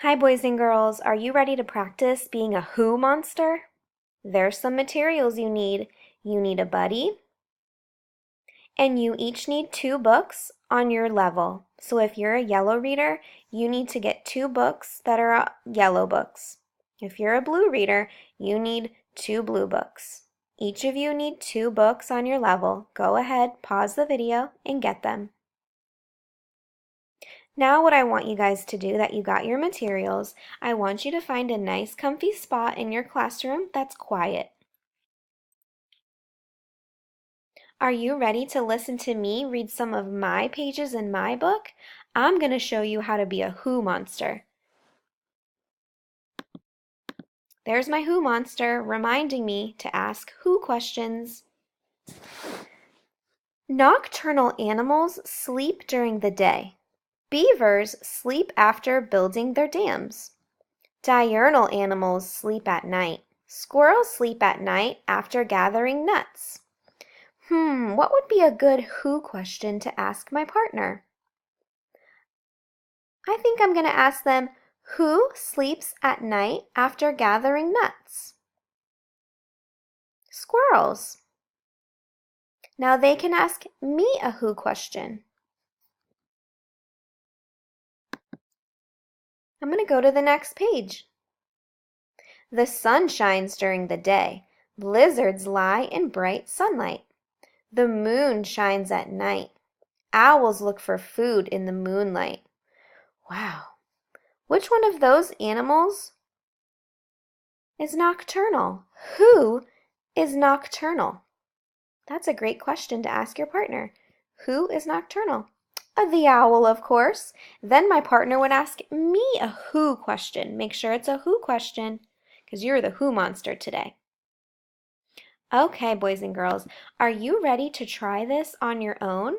Hi, boys and girls. Are you ready to practice being a Who monster? There's some materials you need. You need a buddy, and you each need 2 books on your level. So if you're a yellow reader, you need to get 2 books that are yellow books. If you're a blue reader, you need 2 blue books. Each of you need 2 books on your level. Go ahead, pause the video, and get them. Now what I want you guys to do, that you got your materials, I want you to find a nice comfy spot in your classroom that's quiet. Are you ready to listen to me read some of my pages in my book? I'm going to show you how to be a Who monster. There's my Who monster reminding me to ask who questions. Nocturnal animals sleep during the day. Beavers sleep after building their dams. Diurnal animals sleep at night. Squirrels sleep at night after gathering nuts. What would be a good who question to ask my partner? I think I'm going to ask them, who sleeps at night after gathering nuts? Squirrels. Now they can ask me a who question. I'm going to go to the next page. The sun shines during the day. Blizzards lie in bright sunlight. The moon shines at night. Owls look for food in the moonlight. Wow. Which one of those animals is nocturnal? Who is nocturnal? That's a great question to ask your partner. Who is nocturnal? The owl, of course. Then my partner would ask me a who question. Make sure it's a who question, because you're the who monster today. Okay, boys and girls, are you ready to try this on your own?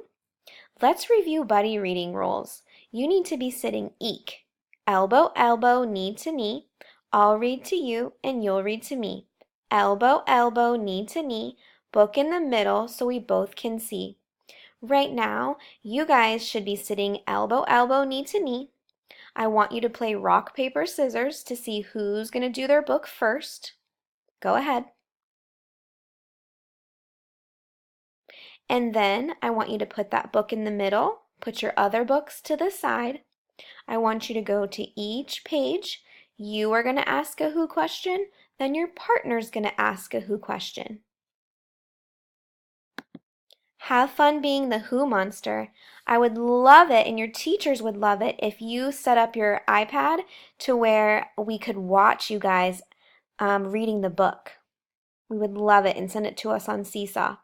Let's review buddy reading rules. You need to be sitting eek, elbow, elbow, knee to knee. I'll read to you and you'll read to me. Elbow, elbow, knee to knee. Book in the middle so we both can see. Right now, you guys should be sitting elbow, elbow, knee to knee. I want you to play rock, paper, scissors to see who's going to do their book first. Go ahead. And then I want you to put that book in the middle. Put your other books to the side. I want you to go to each page. You are going to ask a who question, then your partner's going to ask a who question. Have fun being the who monster. I would love it, and your teachers would love it, if you set up your iPad to where we could watch you guys reading the book. We would love it, and send it to us on Seesaw.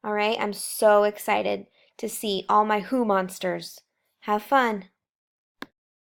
All right, I'm so excited to see all my who monsters. Have fun.